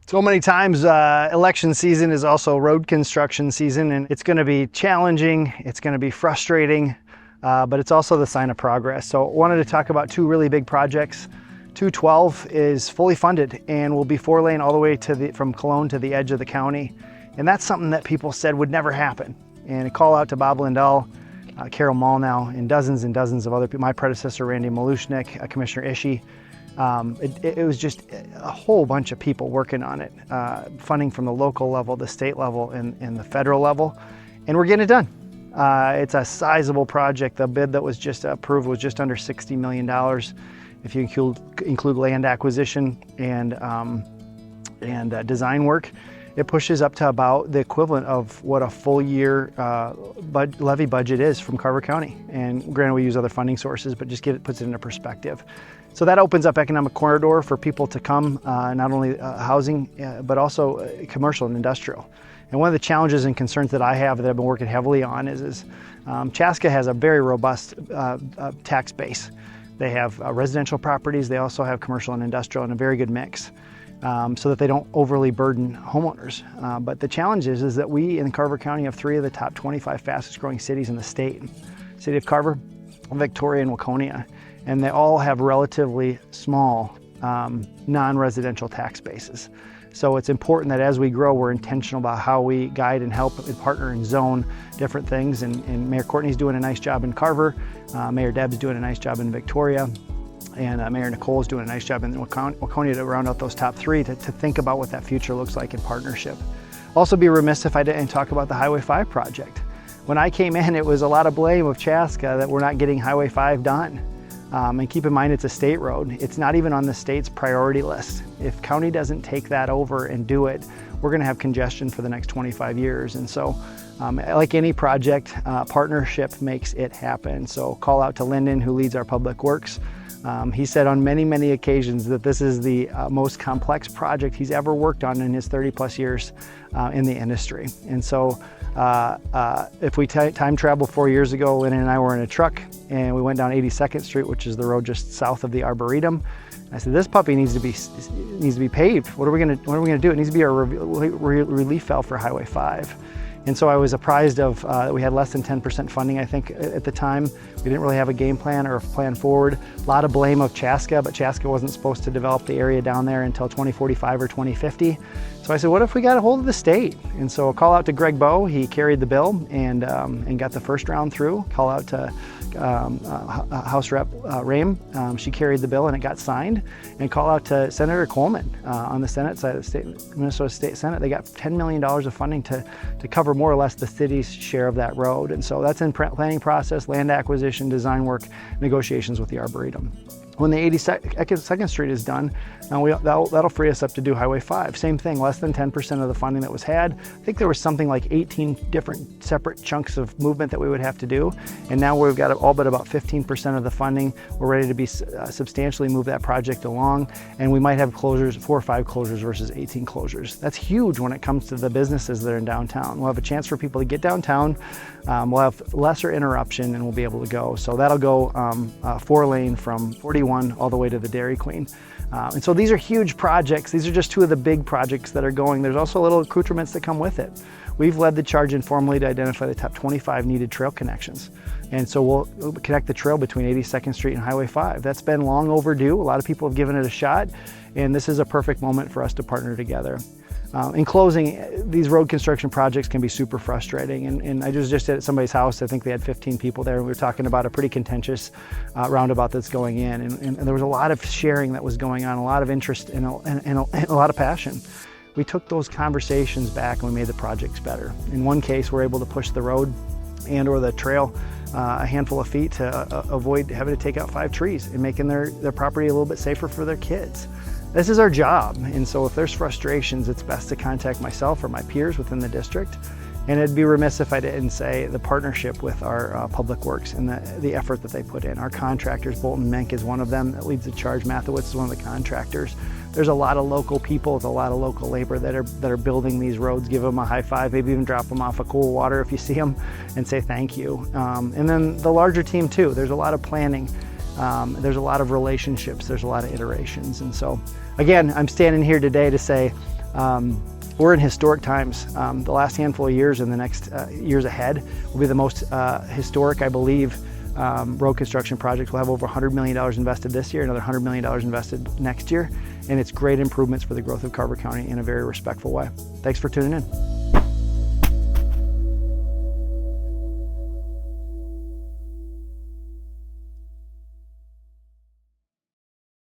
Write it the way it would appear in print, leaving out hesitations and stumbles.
So many times election season is also road construction season, and it's going to be challenging, it's going to be frustrating, but it's also the sign of progress. So I wanted to talk about two really big projects. 212 is fully funded and will be 4-lane all the way to from Cologne to the edge of the county. And that's something that people said would never happen. And a call out to Bob Lindell, Carol Malnow, and dozens of other people, my predecessor Randy Malushnik, Commissioner Ishii. It was just a whole bunch of people working on it, funding from the local level, the state level, and the federal level, and we're getting it done. It's a sizable project. The bid that was just approved was just under $60 million. If you include land acquisition and design work, it pushes up to about the equivalent of what a full year levy budget is from Carver County. And granted, we use other funding sources, but just puts it into perspective. So that opens up economic corridor for people to come, not only housing, but also commercial and industrial. And one of the challenges and concerns that I have that I've been working heavily on is Chaska has a very robust tax base. They have residential properties, they also have commercial and industrial in a very good mix, so that they don't overly burden homeowners. But the challenge is that we in Carver County have 3 of the top 25 fastest growing cities in the state. City of Carver, Victoria, and Waconia. And they all have relatively small non-residential tax bases. So it's important that as we grow, we're intentional about how we guide and help and partner and zone different things. And Mayor Courtney's doing a nice job in Carver, Mayor Deb's doing a nice job in Victoria, and Mayor Nicole's doing a nice job in Waconia to round out those top 3 to think about what that future looks like in partnership. Also be remiss if I didn't talk about the Highway 5 project. When I came in, it was a lot of blame of Chaska that we're not getting Highway 5 done. And keep in mind, it's a state road. It's not even on the state's priority list. If county doesn't take that over and do it, we're gonna have congestion for the next 25 years. And so, like any project, partnership makes it happen. So call out to Lyndon, who leads our public works. He said on many occasions that this is the most complex project he's ever worked on in his 30+ years in the industry. And so if we time travel 4 years ago, Lyndon and I were in a truck and we went down 82nd Street, which is the road just south of the Arboretum. I said, this puppy needs to be paved. What are we gonna do? It needs to be a relief valve for Highway 5. And so I was apprised of that we had less than 10% funding, I think, at the time. We didn't really have a game plan or a plan forward. A lot of blame of Chaska, but Chaska wasn't supposed to develop the area down there until 2045 or 2050. So I said, what if we got a hold of the state? And so a call out to Greg Bowe, he carried the bill and got the first round through. Call out to House Rep Rame, she carried the bill and it got signed. And call out to Senator Coleman on the Senate side of the Minnesota State Senate. They got $10 million of funding to cover more or less the city's share of that road. And so that's in planning process, land acquisition, design work, negotiations with the Arboretum. When the 82nd Street is done, that'll free us up to do Highway 5. Same thing, less than 10% of the funding that was had. I think there was something like 18 different separate chunks of movement that we would have to do. And now we've got all but about 15% of the funding. We're ready to be substantially move that project along. And we might have closures, 4 or 5 closures versus 18 closures. That's huge when it comes to the businesses that are in downtown. We'll have a chance for people to get downtown. We'll have lesser interruption and we'll be able to go. So that'll go 4-lane from 41 all the way to the Dairy Queen. And so these are huge projects. These are just 2 of the big projects that are going. There's also little accoutrements that come with it. We've led the charge informally to identify the top 25 needed trail connections. And so we'll connect the trail between 82nd Street and Highway 5. That's been long overdue. A lot of people have given it a shot, and this is a perfect moment for us to partner together. In closing, these road construction projects can be super frustrating. And I was just at somebody's house. I think they had 15 people there. And we were talking about a pretty contentious roundabout that's going in. And there was a lot of sharing that was going on, a lot of interest and a lot of passion. We took those conversations back and we made the projects better. In one case, we're able to push the road and or the trail a handful of feet to avoid having to take out 5 trees and making their property a little bit safer for their kids. This is our job, and so if there's frustrations, it's best to contact myself or my peers within the district. And it'd be remiss if I didn't say the partnership with our public works and the effort that they put in. Our contractors, Bolton Menk is one of them that leads the charge. Mathewitz is one of the contractors. There's a lot of local people with a lot of local labor that are building these roads. Give them a high five, maybe even drop them off a cool water if you see them and say thank you. And then the larger team too. There's a lot of planning. There's a lot of relationships. There's a lot of iterations. And so again, I'm standing here today to say We're in historic times. The last handful of years and the next years ahead will be the most historic, I believe. Road construction projects will have over $100 million invested this year, another $100 million invested next year, and it's great improvements for the growth of Carver County in a very respectful way. Thanks for tuning in.